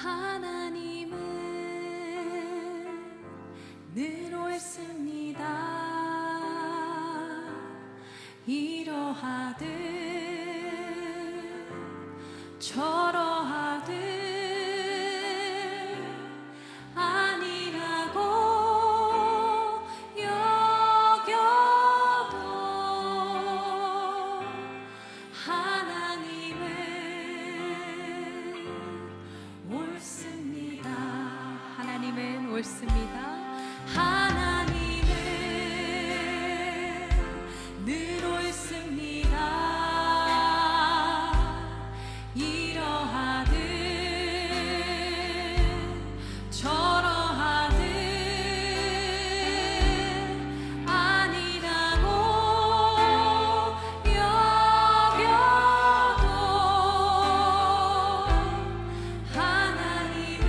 하나님은 늘 옳습니다. 이러하듯 저러하듯 아니라고 여겨도 하나님은 옳습니다. 하나님은 옳습니다. 하나님은 늘 옳습니다. 이러하듯 저러하듯 아니라고 여겨도 하나님은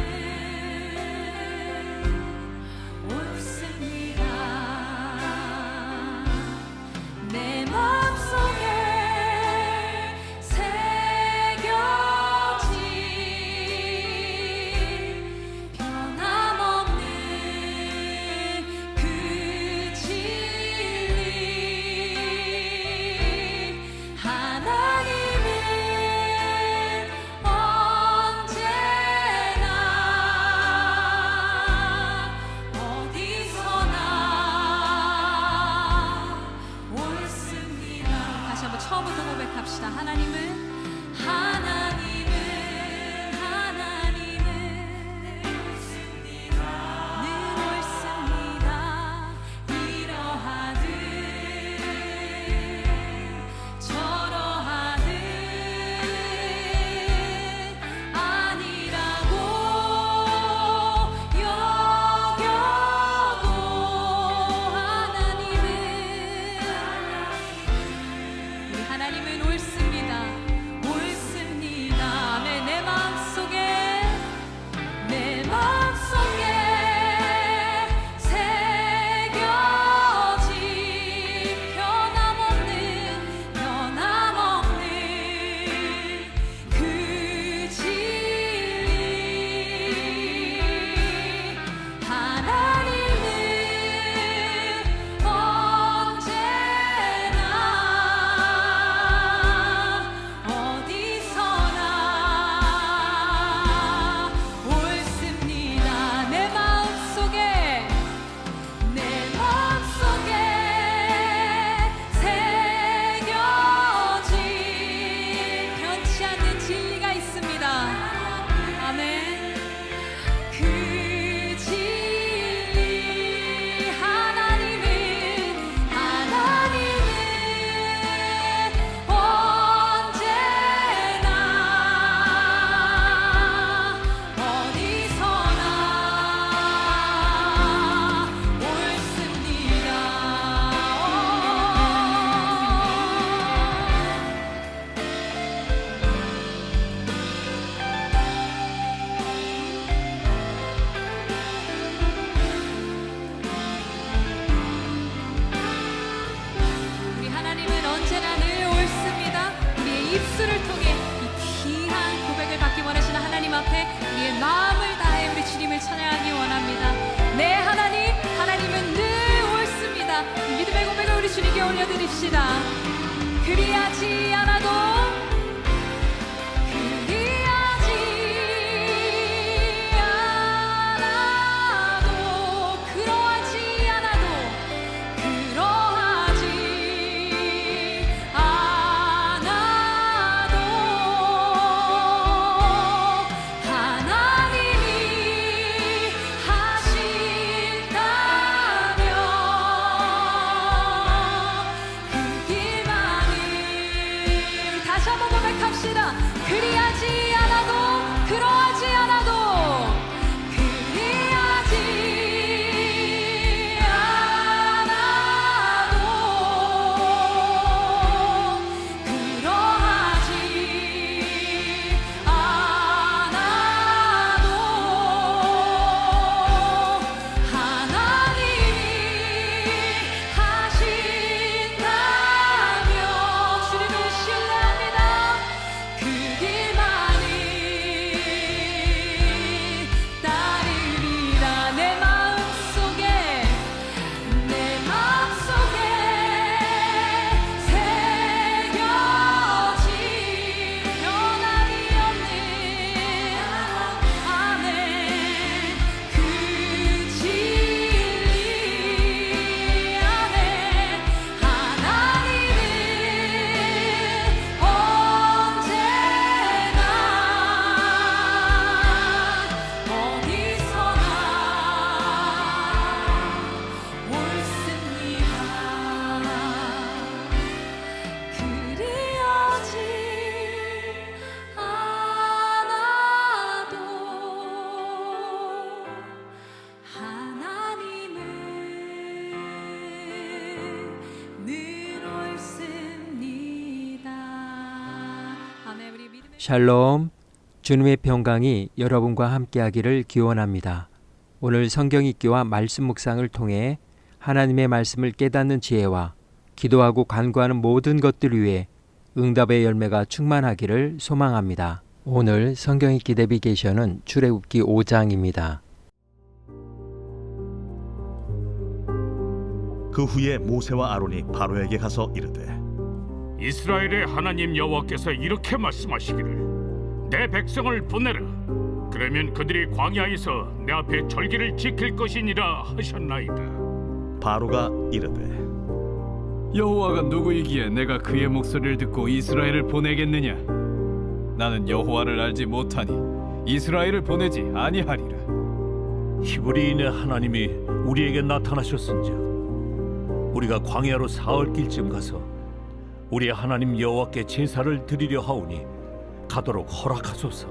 옳습니다. 내 마음속에 새겨진 변함없는 그 진리, 하나님은 언제나 어디서나 옳습니다. 다시 한번 처음부터 고백합시다. 하나님은 늘 옳습니다. 이러하듯 저러하듯 아니라고 여겨도 우리 하나님은 옳습니다. 옳습니다. 아멘. 내 마음속에 새겨진 변함없는 그 진리, 하나님은 언제나 어디서나 옳습니다. 내 마음속에 새겨진 변치 않는 진리가 있습니다. 아멘. 그 진리, 하나님은 언제나 어디서나 옳습니다. 우리 하나님은 언제나 늘 옳습니다. 우리의 입술을 통해 이 귀한 고백을 받기 원하시는 하나님 앞에 우리의 마음을 다해 우리 주님을 찬양하기 원합니다. 네, 하나님은 늘 옳습니다. 이 믿음의 고백을 우리 주님께 올려드립시다. 그리하지 않아도 그러하지 않아도 하나님이 하신다면 그 길만을 샬롬, 주님의 평강이 여러분과 함께하기를 기원합니다. 오늘 성경 읽기와 말씀 묵상을 통해 하나님의 말씀을 깨닫는 지혜와 기도하고 간구하는 모든 것들 위해 응답의 열매가 충만하기를 소망합니다. 오늘 성경 읽기 내비게이션은 출애굽기 5장입니다. 그 후에 모세와 아론이 바로에게 가서 이르되 이스라엘의 하나님 여호와께서 이렇게 말씀하시기를 내 백성을 보내라. 그러면 그들이 광야에서 내 앞에 절기를 지킬 것이니라 하셨나이다. 바로가 이르되 여호와가 누구이기에 내가 그의 목소리를 듣고 이스라엘을 보내겠느냐? 나는 여호와를 알지 못하니 이스라엘을 보내지 아니하리라. 히브리인의 하나님이 우리에게 나타나셨은즉 우리가 광야로 사흘길쯤 가서 우리의 하나님 여호와께 제사를 드리려 하오니 가도록 허락하소서.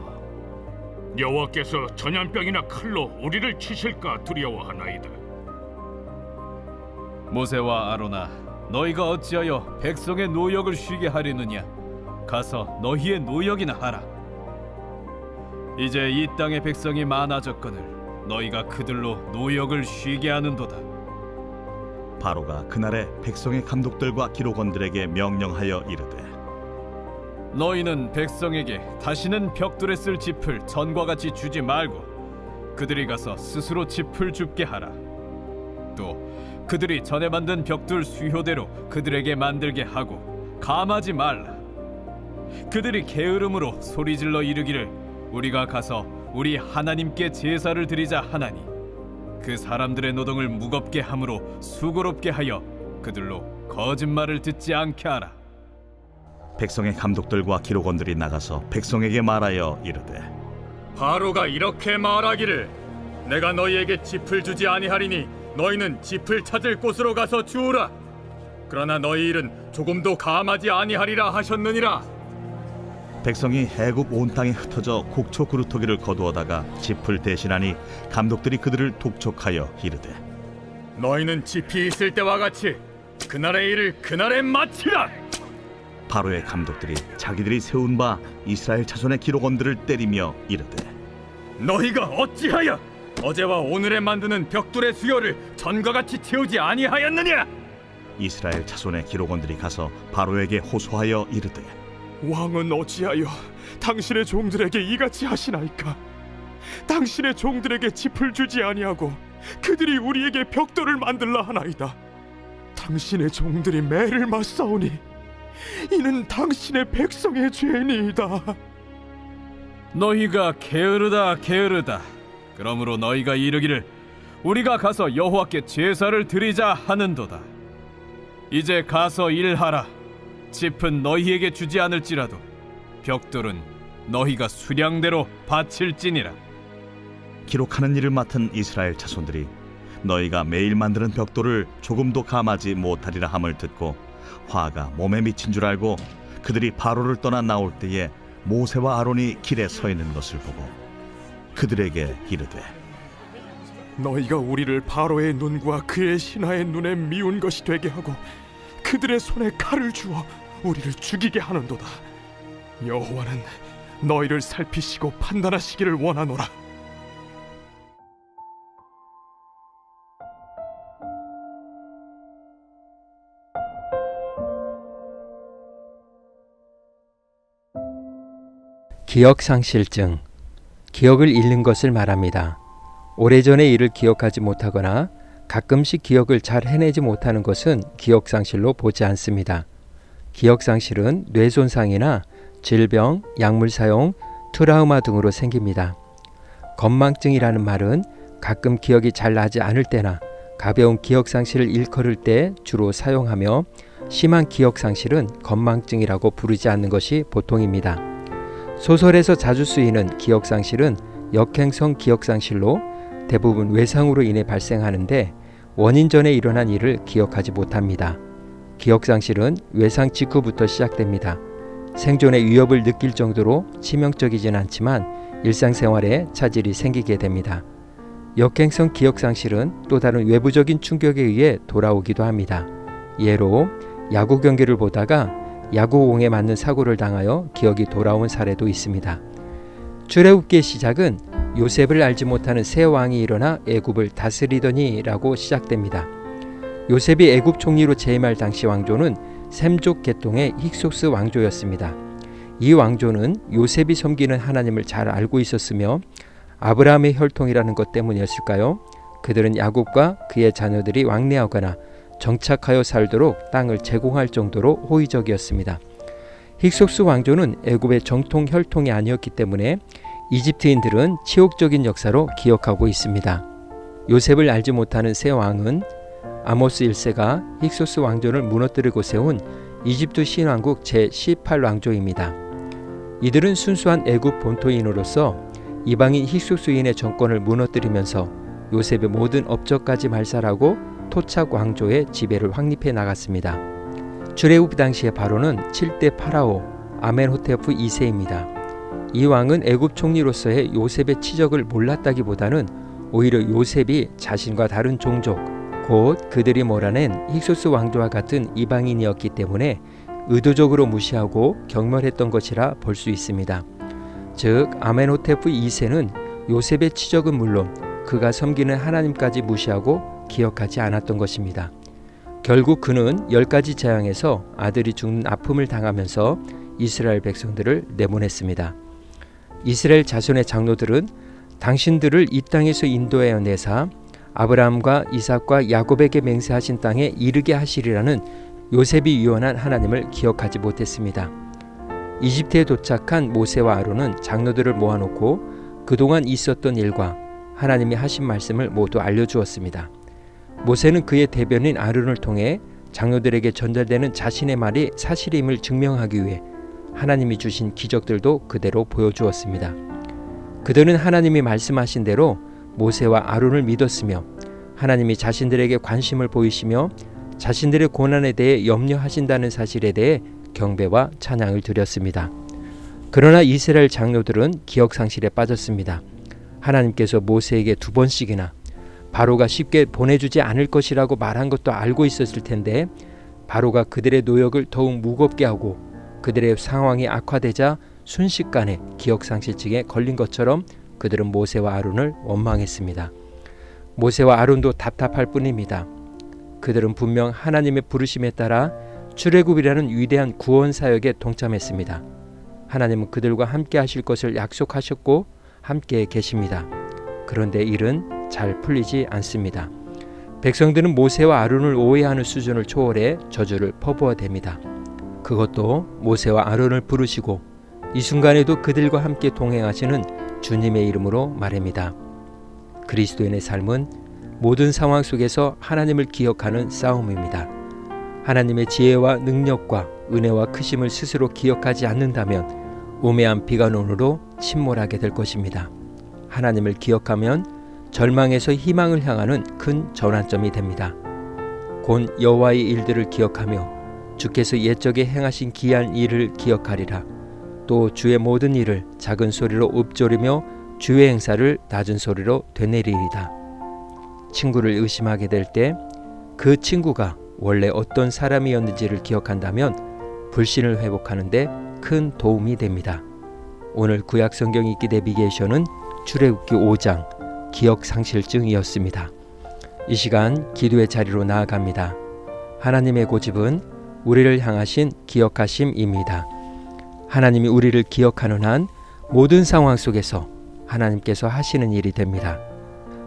여호와께서 전염병이나 칼로 우리를 치실까 두려워하나이다. 모세와 아론아, 너희가 어찌하여 백성의 노역을 쉬게 하려느냐? 가서 너희의 노역이나 하라. 이제 이 땅의 백성이 많아졌거늘 너희가 그들로 노역을 쉬게 하는도다. 바로가 그날에 백성의 감독들과 기록원들에게 명령하여 이르되 너희는 백성에게 다시는 벽돌에 쓸 짚을 전과 같이 주지 말고 그들이 가서 스스로 짚을 줍게 하라. 또 그들이 전에 만든 벽돌 수효대로 그들에게 만들게 하고 감하지 말라. 그들이 게으름으로 소리질러 이르기를 우리가 가서 우리 하나님께 제사를 드리자 하나니 그 사람들의 노동을 무겁게 함으로 수고롭게 하여 그들로 거짓말을 듣지 않게 하라. 백성의 감독들과 기록원들이 나가서 백성에게 말하여 이르되 바로가 이렇게 말하기를 내가 너희에게 짚을 주지 아니하리니 너희는 짚을 찾을 곳으로 가서 주우라. 그러나 너희 일은 조금도 감하지 아니하리라 하셨느니라. 백성이 애굽 온 땅에 흩어져 곡초 그루터기를 거두어다가 짚을 대신하니 감독들이 그들을 독촉하여 이르되 너희는 짚이 있을 때와 같이 그날의 일을 그날에 마치라. 바로의 감독들이 자기들이 세운 바 이스라엘 자손의 기록원들을 때리며 이르되 너희가 어찌하여 어제와 오늘에 만드는 벽돌의 수요를 전과 같이 채우지 아니하였느냐? 이스라엘 자손의 기록원들이 가서 바로에게 호소하여 이르되 왕은 어찌하여 당신의 종들에게 이같이 하시나이까? 당신의 종들에게 짚을 주지 아니하고 그들이 우리에게 벽돌을 만들라 하나이다. 당신의 종들이 매를 맞사오니 이는 당신의 백성의 죄니이다. 너희가 게으르다 게으르다. 그러므로 너희가 이르기를 우리가 가서 여호와께 제사를 드리자 하는도다. 이제 가서 일하라. 짚은 너희에게 주지 않을지라도 벽돌은 너희가 수량대로 바칠지니라. 기록하는 일을 맡은 이스라엘 자손들이 너희가 매일 만드는 벽돌을 조금도 감하지 못하리라 함을 듣고 화가 몸에 미친 줄 알고 그들이 바로를 떠나 나올 때에 모세와 아론이 길에 서 있는 것을 보고 그들에게 이르되 너희가 우리를 바로의 눈과 그의 신하의 눈에 미운 것이 되게 하고 그들의 손에 칼을 주어 우리를 죽이게 하는도다. 여호와는 너희를 살피시고 판단하시기를 원하노라. 기억상실증, 기억을 잃는 것을 말합니다. 오래전의 일을 기억하지 못하거나 가끔씩 기억을 잘 해내지 못하는 것은 기억상실로 보지 않습니다. 기억상실은 뇌손상이나 질병, 약물 사용, 트라우마 등으로 생깁니다. 건망증이라는 말은 가끔 기억이 잘 나지 않을 때나 가벼운 기억상실을 일컬을 때 주로 사용하며 심한 기억상실은 건망증이라고 부르지 않는 것이 보통입니다. 소설에서 자주 쓰이는 기억상실은 역행성 기억상실로 대부분 외상으로 인해 발생하는데 원인 전에 일어난 일을 기억하지 못합니다. 기억상실은 외상 직후부터 시작됩니다. 생존의 위협을 느낄 정도로 치명적이진 않지만 일상생활에 차질이 생기게 됩니다. 역행성 기억상실은 또 다른 외부적인 충격에 의해 돌아오기도 합니다. 예로 야구 경기를 보다가 야구공에 맞는 사고를 당하여 기억이 돌아온 사례도 있습니다. 출애굽기의 시작은 요셉을 알지 못하는 새 왕이 일어나 애굽을 다스리더니라고 시작됩니다. 요셉이 애굽 총리로 재임할 당시 왕조는 셈족 계통의 힉소스 왕조였습니다. 이 왕조는 요셉이 섬기는 하나님을 잘 알고 있었으며 아브라함의 혈통이라는 것 때문이었을까요? 그들은 야곱과 그의 자녀들이 왕래하거나 정착하여 살도록 땅을 제공할 정도로 호의적이었습니다. 힉소스 왕조는 애굽의 정통 혈통이 아니었기 때문에 이집트인들은 치욕적인 역사로 기억하고 있습니다. 요셉을 알지 못하는 새 왕은 아모스 1세가 힉소스 왕조를 무너뜨리고 세운 이집트 신왕국 제18왕조입니다. 이들은 순수한 애굽 본토인으로서 이방인 힉소스인의 정권을 무너뜨리면서 요셉의 모든 업적까지 말살하고 토착 왕조의 지배를 확립해 나갔습니다. 출애굽 당시의 바로는 7대 파라오 아멘호테프 2세입니다. 이 왕은 애굽 총리로서의 요셉의 치적을 몰랐다기보다는 오히려 요셉이 자신과 다른 종족, 곧 그들이 몰아낸 힉소스 왕조와 같은 이방인이었기 때문에 의도적으로 무시하고 경멸했던 것이라 볼 수 있습니다. 즉 아멘호테프 2세는 요셉의 치적은 물론 그가 섬기는 하나님까지 무시하고 기억하지 않았던 것입니다. 결국 그는 10가지 재앙에서 아들이 죽는 아픔을 당하면서 이스라엘 백성들을 내보냈습니다. 이스라엘 자손의 장로들은 당신들을 이 땅에서 인도하여 내사 아브라함과 이삭과 야곱에게 맹세하신 땅에 이르게 하시리라는 요셉이 유언한 하나님을 기억하지 못했습니다. 이집트에 도착한 모세와 아론은 장로들을 모아놓고 그동안 있었던 일과 하나님이 하신 말씀을 모두 알려주었습니다. 모세는 그의 대변인 아론을 통해 장로들에게 전달되는 자신의 말이 사실임을 증명하기 위해 하나님이 주신 기적들도 그대로 보여주었습니다. 그들은 하나님이 말씀하신 대로 모세와 아론을 믿었으며 하나님이 자신들에게 관심을 보이시며 자신들의 고난에 대해 염려하신다는 사실에 대해 경배와 찬양을 드렸습니다. 그러나 이스라엘 장로들은 기억상실에 빠졌습니다. 하나님께서 모세에게 2번씩이나 바로가 쉽게 보내주지 않을 것이라고 말한 것도 알고 있었을 텐데 바로가 그들의 노역을 더욱 무겁게 하고 그들의 상황이 악화되자 순식간에 기억상실증에 걸린 것처럼 그들은 모세와 아론을 원망했습니다. 모세와 아론도 답답할 뿐입니다. 그들은 분명 하나님의 부르심에 따라 출애굽이라는 위대한 구원 사역에 동참했습니다. 하나님은 그들과 함께 하실 것을 약속하셨고 함께 계십니다. 그런데 일은 잘 풀리지 않습니다. 백성들은 모세와 아론을 오해하는 수준을 초월해 저주를 퍼부어댑니다. 그것도 모세와 아론을 부르시고 이 순간에도 그들과 함께 동행하시는 주님의 이름으로 말입니다. 그리스도인의 삶은 모든 상황 속에서 하나님을 기억하는 싸움입니다. 하나님의 지혜와 능력과 은혜와 크심을 스스로 기억하지 않는다면 우매한 비관론으로 침몰하게 될 것입니다. 하나님을 기억하면 절망에서 희망을 향하는 큰 전환점이 됩니다. 곧 여호와의 일들을 기억하며 주께서 옛적에 행하신 기이한 일을 기억하리라. 또 주의 모든 일을 작은 소리로 읊조리며 주의 행사를 낮은 소리로 되뇌리리다. 친구를 의심하게 될 때 그 친구가 원래 어떤 사람이었는지를 기억한다면 불신을 회복하는 데 큰 도움이 됩니다. 오늘 구약 성경 읽기 내비게이션은 출애굽기 5장 기억상실증이었습니다. 이 시간 기도의 자리로 나아갑니다. 하나님의 고집은 우리를 향하신 기억하심입니다. 하나님이 우리를 기억하는 한 모든 상황 속에서 하나님께서 하시는 일이 됩니다.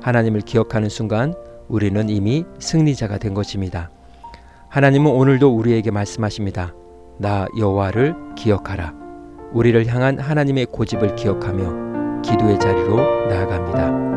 하나님을 기억하는 순간 우리는 이미 승리자가 된 것입니다. 하나님은 오늘도 우리에게 말씀하십니다. 나 여호와를 기억하라. 우리를 향한 하나님의 고집을 기억하며 기도의 자리로 나아갑니다.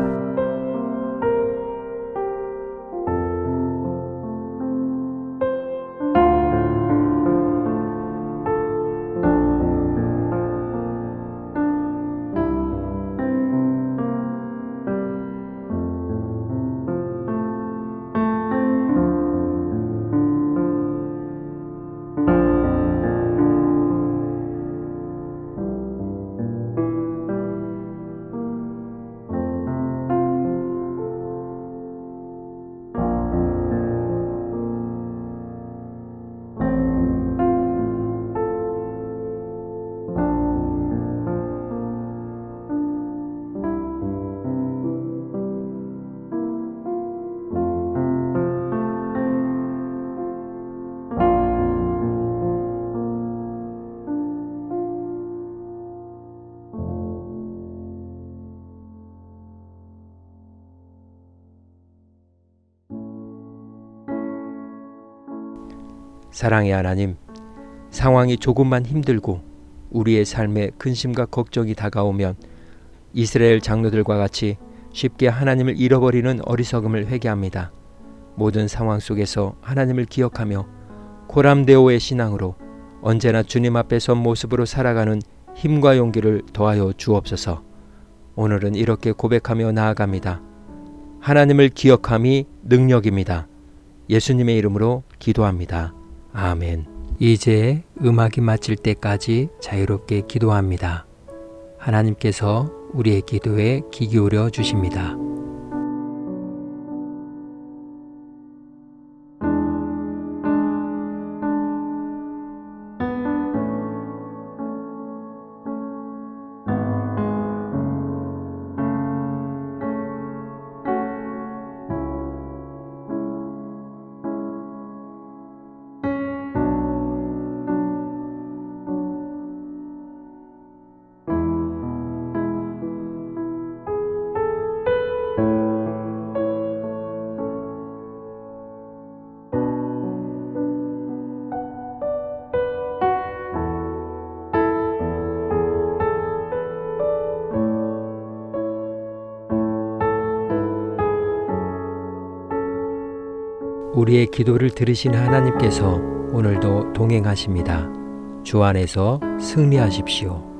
사랑의 하나님, 상황이 조금만 힘들고 우리의 삶에 근심과 걱정이 다가오면 이스라엘 장로들과 같이 쉽게 하나님을 잃어버리는 어리석음을 회개합니다. 모든 상황 속에서 하나님을 기억하며 고람데오의 신앙으로 언제나 주님 앞에 선 모습으로 살아가는 힘과 용기를 더하여 주옵소서. 오늘은 이렇게 고백하며 나아갑니다. 하나님을 기억함이 능력입니다. 예수님의 이름으로 기도합니다. 아멘. 이제 음악이 마칠 때까지 자유롭게 기도합니다. 하나님께서 우리의 기도에 귀 기울여 주십니다. 우리의 기도를 들으신 하나님께서 오늘도 동행하십니다. 주 안에서 승리하십시오.